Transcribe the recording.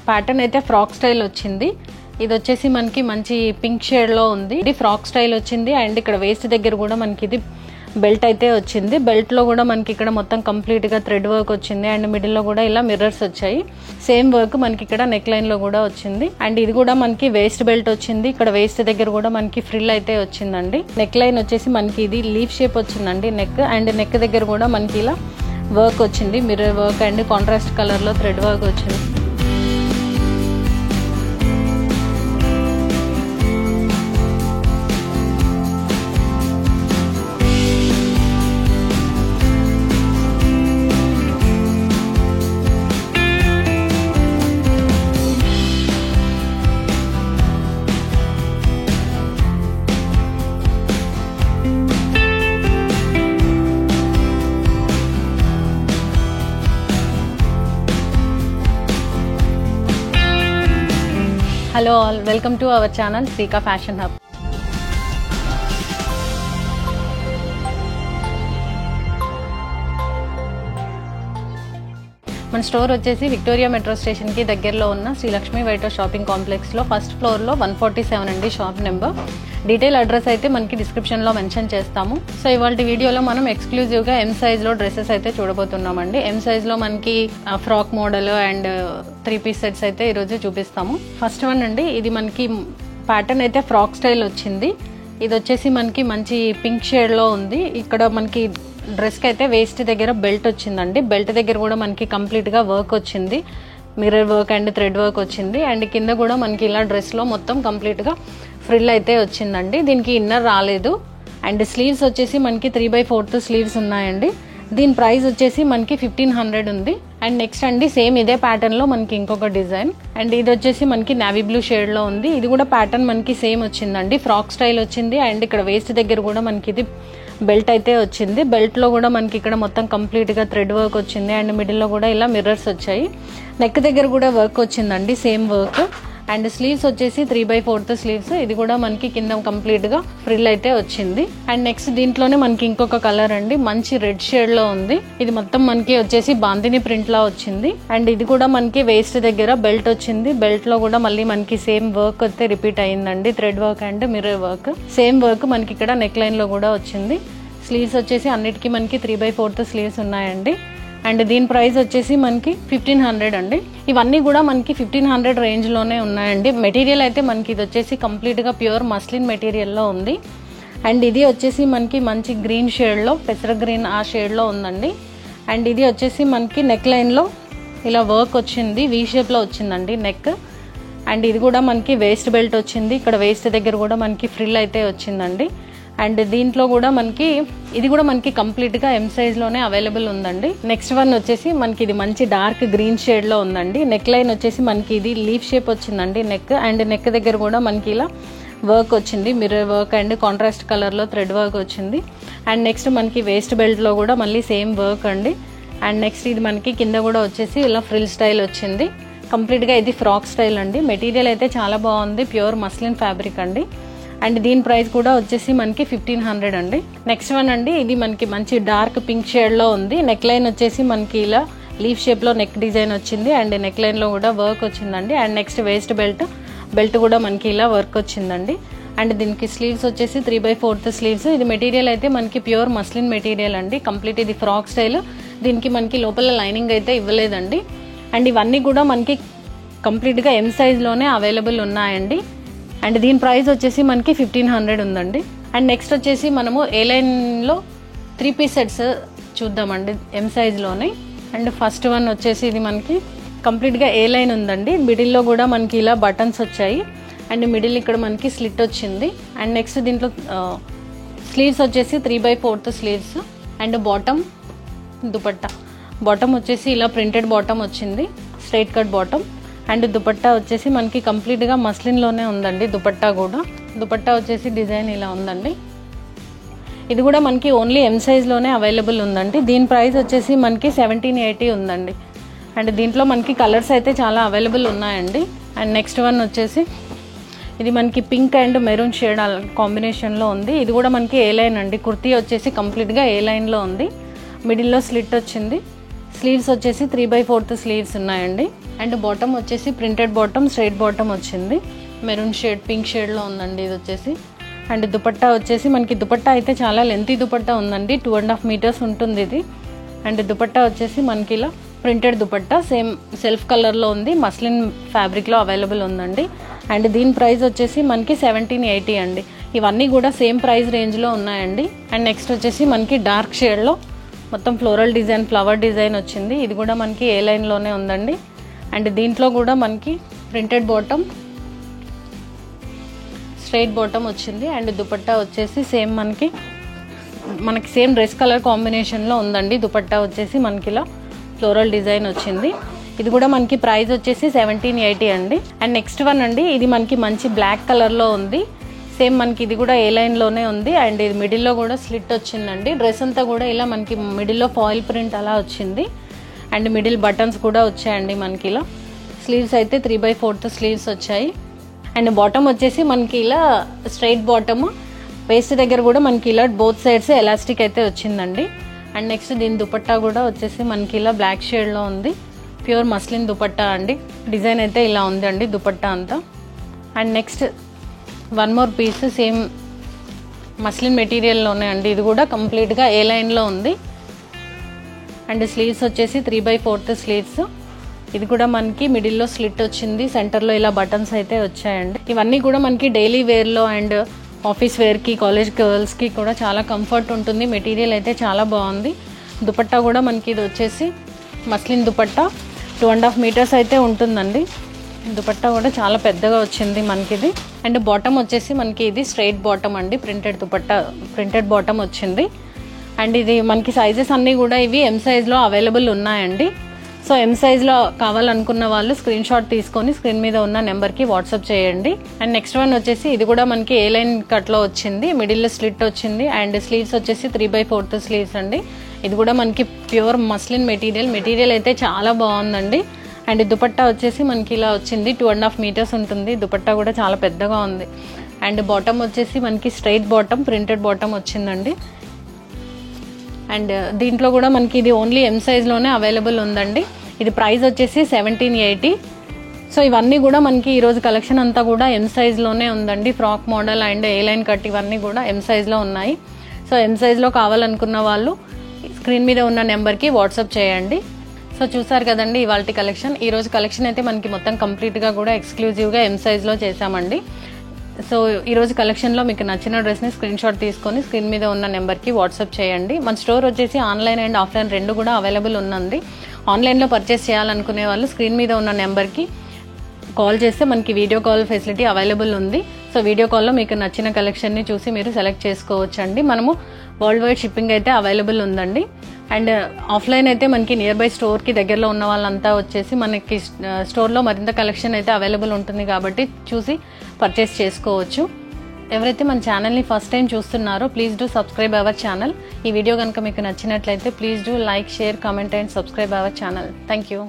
Pattern అయితే frock style వచ్చింది. ఇది వచ్చేసి మనకి మంచి పింక్ షేడ్ లో ఉంది. ఇది ఫ్రాక్ స్టైల్ వచ్చింది అండ్ ఇక్కడ వేస్ట్ దగ్గర కూడా మనకి ఇది బెల్ట్ అయితే వచ్చింది. బెల్ట్ లో కూడా మనకి ఇక్కడ మొత్తం కంప్లీట్ గా థ్రెడ్ వర్క్ వచ్చింది అండ్ మిడిల్ లో కూడా ఇలా మిర్రర్స్ వచ్చాయి. సేమ్ వర్క్ మనకి ఇక్కడ నెక్ లైన్ లో కూడా వచ్చింది అండ్ ఇది కూడా మనకి వేస్ట్ బెల్ట్ వచ్చింది. ఇక్కడ వేస్ట్ దగ్గర కూడా మనకి ఫ్రిల్ అయితే వచ్చిందండి. నెక్ లైన్ వచ్చేసి మనకి ఇది లీఫ్ షేప్ వచ్చిందండి నెక్ అండ్ నెక్ దగ్గర కూడా మనకి ఇలా వర్క్ వచ్చింది. Mirror work and contrast colour లో థ్రెడ్ వర్క్ వచ్చింది. Hello all, welcome to our channel Srika Fashion Hub. మన స్టోర్ వచ్చేసి విక్టోరియా మెట్రో స్టేషన్ కి దగ్గరలో ఉన్న Shri Lakshmi white house shopping complex లో ఫస్ట్ ఫ్లోర్ లో 147 అండి షాప్ నెంబర్. డీటెయిల్ అడ్రస్ అయితే మనకి డిస్క్రిప్షన్ లో మెన్షన్ చేస్తాము. సో ఇవాళ వీడియోలో మనం ఎక్స్క్లూజివ్ గా ఎం సైజ్ లో డ్రెస్సెస్ అయితే చూడబోతున్నామండి. ఎం సైజ్ లో మనకి frock model and 3 piece sets అయితే ఈరోజు చూపిస్తాము. ఫస్ట్ వన్ అండి, ఇది మనకి ప్యాటర్న్ అయితే ఫ్రాక్ స్టైల్ వచ్చింది. ఇది వచ్చేసి మనకి మంచి పింక్ షేడ్ లో ఉంది. ఇక్కడ మనకి డ్రెస్ కి అయితే వేస్ట్ దగ్గర బెల్ట్ వచ్చిందండి. బెల్ట్ దగ్గర కూడా మనకి కంప్లీట్ గా వర్క్ వచ్చింది. Mirror work and thread work వచ్చింది అండ్ కింద కూడా మనకి ఇలా డ్రెస్ లో మొత్తం కంప్లీట్ గా ఫ్రిల్ అయితే వచ్చిందండి. దీనికి ఇన్నర్ రాలేదు అండ్ స్లీవ్స్ వచ్చేసి మనకి 3/4 స్లీవ్స్ ఉన్నాయండి. దీని ప్రైస్ వచ్చేసి మనకి 1500 ఉంది. అండ్ నెక్స్ట్ అండి సేమ్ ఇదే ప్యాటర్న్ లో మనకి ఇంకొక డిజైన్ అండ్ ఇది వచ్చేసి మనకి నావీ బ్లూ షేడ్ లో ఉంది. ఇది కూడా ప్యాటర్న్ మనకి సేమ్ వచ్చిందండి. ఫ్రాక్ స్టైల్ వచ్చింది అండ్ ఇక్కడ వేస్ట్ దగ్గర కూడా మనకి ఇది బెల్ట్ అయితే వచ్చింది. బెల్ట్ లో కూడా మనకి ఇక్కడ మొత్తం కంప్లీట్ గా థ్రెడ్ వర్క్ వచ్చింది అండ్ మిడిల్ లో కూడా ఇలా మిర్రర్స్ వచ్చాయి. నెక్ దగ్గర కూడా వర్క్ వచ్చిందండి, సేమ్ వర్క్ అండ్ స్లీవ్స్ వచ్చేసి 3/4 స్లీవ్స్. ఇది కూడా మనకి కింద కంప్లీట్ గా ఫ్రిల్ అయితే వచ్చింది. అండ్ నెక్స్ట్ దీంట్లోనే మనకి ఇంకొక కలర్ అండి, మంచి రెడ్ షేడ్ లో ఉంది. ఇది మొత్తం మనకి వచ్చేసి బాందిని ప్రింట్ లా వచ్చింది అండ్ ఇది కూడా మనకి వేస్ట్ దగ్గర బెల్ట్ వచ్చింది. బెల్ట్ లో కూడా మళ్ళీ మనకి సేమ్ వర్క్ అయితే రిపీట్ అయ్యిందండి. Thread work and mirror work. Same work మనకి ఇక్కడ నెక్ లైన్ లో కూడా వచ్చింది. స్లీవ్స్ వచ్చేసి అన్నిటికీ మనకి 3/4 స్లీవ్స్ ఉన్నాయండి అండ్ దీని ప్రైస్ వచ్చేసి మనకి 1500 అండి. ఇవన్నీ కూడా మనకి 1500 రేంజ్ లోనే ఉన్నాయండి. మెటీరియల్ అయితే మనకి ఇది వచ్చేసి కంప్లీట్ గా ప్యూర్ మస్లిన్ మెటీరియల్ లో ఉంది అండ్ ఇది వచ్చేసి మనకి మంచి గ్రీన్ షేడ్ లో, పెసర గ్రీన్ ఆ షేడ్ లో ఉందండి. అండ్ ఇది వచ్చేసి మనకి నెక్ లైన్ లో ఇలా వర్క్ వచ్చింది, వి షేప్ లో వచ్చిందండి నెక్ అండ్ ఇది కూడా మనకి వేస్ట్ బెల్ట్ వచ్చింది. ఇక్కడ వేస్ట్ దగ్గర కూడా మనకి ఫ్రిల్ అయితే వచ్చిందండి అండ్ దీంట్లో కూడా మనకి ఇది కూడా మనకి కంప్లీట్ గా ఎం సైజ్ లోనే అవైలబుల్ ఉందండి. నెక్స్ట్ వన్ వచ్చేసి మనకి ఇది మంచి డార్క్ గ్రీన్ షేడ్ లో ఉందండి. నెక్ లైన్ వచ్చేసి మనకి ఇది లీఫ్ షేప్ వచ్చిందండి నెక్ అండ్ నెక్ దగ్గర కూడా మనకి ఇలా వర్క్ వచ్చింది. Mirror work and contrast colour లో థ్రెడ్ వర్క్ వచ్చింది అండ్ నెక్స్ట్ మనకి వేస్ట్ బెల్ట్ లో కూడా మళ్ళీ సేమ్ వర్క్ అండి. అండ్ నెక్స్ట్ ఇది మనకి కింద కూడా వచ్చేసి ఇలా ఫ్రిల్ స్టైల్ వచ్చింది. కంప్లీట్ గా ఇది ఫ్రాక్ స్టైల్ అండి. మెటీరియల్ అయితే చాలా బాగుంది, ప్యూర్ మస్లిన్ ఫ్యాబ్రిక్ అండి అండ్ దీని ప్రైస్ కూడా వచ్చేసి మనకి 1500 అండి. నెక్స్ట్ వన్ అండి, ఇది మనకి మంచి డార్క్ పింక్ షేడ్ లో ఉంది. నెక్ లైన్ వచ్చేసి మనకి ఇలా లీఫ్ షేప్ లో నెక్ డిజైన్ వచ్చింది అండ్ నెక్ లైన్ లో కూడా వర్క్ వచ్చిందండి అండ్ నెక్స్ట్ వేస్ట్ బెల్ట్ కూడా మనకి ఇలా వర్క్ వచ్చిందండి అండ్ దీనికి స్లీవ్స్ వచ్చేసి 3/4 స్లీవ్స్. ఇది మెటీరియల్ అయితే మనకి ప్యూర్ మస్లిన్ మెటీరియల్ అండి. కంప్లీట్ ఇది ఫ్రాక్ స్టైల్. దీనికి మనకి లోపల లైనింగ్ అయితే ఇవ్వలేదండి అండ్ ఇవన్నీ కూడా మనకి కంప్లీట్ గా ఎం సైజ్ లోనే అవైలబుల్ ఉన్నాయండి అండ్ దీని ప్రైస్ వచ్చేసి మనకి 1500 ఉందండి. అండ్ నెక్స్ట్ వచ్చేసి మనము ఏ లైన్ లో 3 పీస్ సెట్స్ చూద్దామండి ఎం సైజ్ లోనే. అండ్ ఫస్ట్ వన్ వచ్చేసి ఇది మనకి కంప్లీట్ గా ఏ లైన్ ఉందండి. మిడిల్ లో కూడా మనకి ఇలా బటన్స్ వచ్చాయి అండ్ మిడిల్ ఇక్కడ మనకి స్లిట్ వచ్చింది అండ్ నెక్స్ట్ దీంట్లో స్లీవ్స్ వచ్చేసి 3/4 స్లీవ్స్ అండ్ దుపట్టా బాటమ్ వచ్చేసి ఇలా ప్రింటెడ్ బాటమ్ వచ్చింది, straight cut bottom and dupatta వచ్చేసి మనకి కంప్లీట్ గా మస్లిన్ లోనే ఉందండి. దుపట్టా వచ్చేసి డిజైన్ ఇలా ఉందండి. ఇది కూడా మనకి ఓన్లీ ఎం సైజ్ లోనే అవైలబుల్ ఉందండి. దీని ప్రైస్ వచ్చేసి మనకి 1780 ఉందండి అండ్ దీంట్లో మనకి కలర్స్ అయితే చాలా అవైలబుల్ ఉన్నాయండి. అండ్ నెక్స్ట్ వన్ వచ్చేసి ఇది మనకి pink and maroon shade combination లో ఉంది. ఇది కూడా మనకి ఏ లైన్ అండి. కుర్తీ వచ్చేసి కంప్లీట్ గా ఏ లైన్ లో ఉంది. మిడిల్ లో స్లిట్ వచ్చింది. స్లీవ్స్ వచ్చేసి 3/4 స్లీవ్స్ ఉన్నాయండి. అండ్ బాటమ్ వచ్చేసి ప్రింటెడ్ బాటమ్, స్ట్రైట్ బాటమ్ వచ్చింది. మెరూన్ షేడ్, పింక్ షేడ్లో ఉందండి ఇది వచ్చేసి. అండ్ దుపట్టా వచ్చేసి మనకి దుపట్టా అయితే చాలా లెంతీ దుపట్టా ఉందండి, 2.5 మీటర్స్ ఉంటుంది ఇది. అండ్ దుపట్టా వచ్చేసి మనకి ఇలా ప్రింటెడ్ దుపట్టా, సేమ్ సెల్ఫ్ కలర్లో ఉంది, మస్లిన్ ఫ్యాబ్రిక్లో అవైలబుల్ ఉందండి. అండ్ దీని ప్రైస్ వచ్చేసి మనకి 1780 అండి. ఇవన్నీ కూడా సేమ్ ప్రైస్ రేంజ్లో ఉన్నాయండి. అండ్ నెక్స్ట్ వచ్చేసి మనకి డార్క్ షేడ్లో మొత్తం ఫ్లోరల్ డిజైన్, ఫ్లవర్ డిజైన్ వచ్చింది. ఇది కూడా మనకి ఏ లైన్లోనే ఉందండి. అండ్ దీంట్లో కూడా మనకి ప్రింటెడ్ బాటమ్, స్ట్రైట్ బాటమ్ వచ్చింది. అండ్ దుపట్టా వచ్చేసి సేమ్ మనకి సేమ్ డ్రెస్ కలర్ కాంబినేషన్లో ఉందండి. దుపట్టా వచ్చేసి మనకి ఇలా ఫ్లోరల్ డిజైన్ వచ్చింది. ఇది కూడా మనకి ప్రైస్ వచ్చేసి 1780 అండి. అండ్ నెక్స్ట్ వన్ అండి, ఇది మనకి మంచి బ్లాక్ కలర్లో ఉంది. సేమ్ మనకి ఇది కూడా ఏ లైన్లోనే ఉంది. అండ్ ఇది మిడిల్లో కూడా స్లిట్ వచ్చిందండి. డ్రెస్ అంతా కూడా ఇలా మనకి మిడిల్లో ఫాయిల్ ప్రింట్ అలా వచ్చింది. అండ్ మిడిల్ బటన్స్ కూడా వచ్చాయండి మనకి ఇలా. స్లీవ్స్ అయితే 3/4 స్లీవ్స్ వచ్చాయి. అండ్ బాటమ్ వచ్చేసి మనకి ఇలా స్ట్రైట్ బాటమ్, వేస్ట్ దగ్గర కూడా మనకి ఇలా బోత్ సైడ్స్ ఎలాస్టిక్ అయితే వచ్చిందండి. అండ్ నెక్స్ట్ దీని దుపట్టా కూడా వచ్చేసి మనకి ఇలా బ్లాక్ షేడ్లో ఉంది. ప్యూర్ మస్లిన్ దుపట్టా అండి. డిజైన్ అయితే ఇలా ఉంది అండి దుపట్టా అంతా. And next one more piece same muslin మెటీరియల్లోనే అండి. ఇది కూడా కంప్లీట్గా ఏ లైన్లో ఉంది. అండ్ స్లీవ్స్ వచ్చేసి 3/4 స్లీవ్స్. ఇది కూడా మనకి మిడిల్లో స్లిట్ వచ్చింది, సెంటర్లో ఇలా బటన్స్ అయితే వచ్చాయండి. ఇవన్నీ కూడా మనకి డైలీ వేర్లో అండ్ ఆఫీస్ వేర్కి, కాలేజ్ గర్ల్స్కి కూడా చాలా కంఫర్ట్ ఉంటుంది. మెటీరియల్ అయితే చాలా బాగుంది. దుపట్టా కూడా మనకి ఇది వచ్చేసి మస్లిన్ దుపట్టా, 2.5 మీటర్స్ అయితే ఉంటుందండి. దుపట్టా కూడా చాలా పెద్దగా వచ్చింది మనకి ఇది. అండ్ బాటమ్ వచ్చేసి మనకి ఇది స్ట్రైట్ బాటమ్ అండి, ప్రింటెడ్ దుపట్టా, ప్రింటెడ్ బాటమ్ వచ్చింది. అండ్ ఇది మనకి సైజెస్ అన్నీ కూడా ఇవి ఎం సైజ్లో అవైలబుల్ ఉన్నాయండి. సో ఎం సైజ్లో కావాలనుకున్న వాళ్ళు స్క్రీన్ షాట్ తీసుకొని స్క్రీన్ మీద ఉన్న నెంబర్కి వాట్సాప్ చేయండి. అండ్ నెక్స్ట్ వన్ వచ్చేసి ఇది కూడా మనకి ఏ లైన్ కట్లో వచ్చింది, మిడిల్లో స్లిట్ వచ్చింది. అండ్ స్లీవ్స్ వచ్చేసి 3/4 స్లీవ్స్ అండి. ఇది కూడా మనకి ప్యూర్ మస్లిన్ మెటీరియల్ అయితే చాలా బాగుందండి. అండ్ దుపట్టా వచ్చేసి మనకి ఇలా వచ్చింది, 2.5 మీటర్స్ ఉంటుంది. దుపట్టా కూడా చాలా పెద్దగా ఉంది. అండ్ బాటమ్ వచ్చేసి మనకి స్ట్రైట్ బాటమ్, ప్రింటెడ్ బాటమ్ వచ్చిందండి. అండ్ దీంట్లో కూడా మనకి ఇది ఓన్లీ ఎం సైజ్లోనే అవైలబుల్ ఉందండి. ఇది ప్రైస్ వచ్చేసి 1780. సో ఇవన్నీ కూడా మనకి ఈరోజు కలెక్షన్ అంతా కూడా ఎం సైజ్లోనే ఉందండి. Frock model and A line cut ఇవన్నీ కూడా ఎం సైజ్లో ఉన్నాయి. సో ఎం సైజ్లో కావాలనుకున్న వాళ్ళు స్క్రీన్ మీద ఉన్న నెంబర్కి వాట్సాప్ చేయండి. సో చూసారు కదండి ఇవాల్టి కలెక్షన్. ఈరోజు కలెక్షన్ అయితే మనకి మొత్తం కంప్లీట్గా కూడా ఎక్స్క్లూజివ్గా ఎం సైజ్లో చేసామండి. సో ఈరోజు కలెక్షన్లో మీకు నచ్చిన డ్రెస్ని స్క్రీన్ షాట్ తీసుకొని స్క్రీన్ మీద ఉన్న నెంబర్కి వాట్సాప్ చేయండి. మన స్టోర్ వచ్చేసి ఆన్లైన్ అండ్ ఆఫ్లైన్ రెండు కూడా అవైలబుల్ ఉందండి. ఆన్లైన్లో పర్చేస్ చేయాలనుకునే వాళ్ళు స్క్రీన్ మీద ఉన్న నెంబర్కి కాల్ చేస్తే మనకి వీడియో కాల్ ఫెసిలిటీ అవైలబుల్ ఉంది. సో వీడియో కాల్లో మీకు నచ్చిన కలెక్షన్ని చూసి మీరు సెలెక్ట్ చేసుకోవచ్చండి. మనము వరల్డ్ వైడ్ షిప్పింగ్ అయితే అవైలబుల్ ఉందండి. అండ్ ఆఫ్లైన్ అయితే మనకి నియర్ బై స్టోర్కి దగ్గరలో ఉన్న వాళ్ళంతా వచ్చేసి మనకి స్టోర్లో మరింత కలెక్షన్ అయితే అవైలబుల్ ఉంటుంది కాబట్టి చూసి పర్చేస్ చేసుకోవచ్చు. ఎవరైతే మన ఛానల్ని ఫస్ట్ టైం చూస్తున్నారో please do subscribe our channel. ఈ వీడియో కనుక మీకు నచ్చినట్లయితే please do like, share, comment and subscribe our channel. Thank you.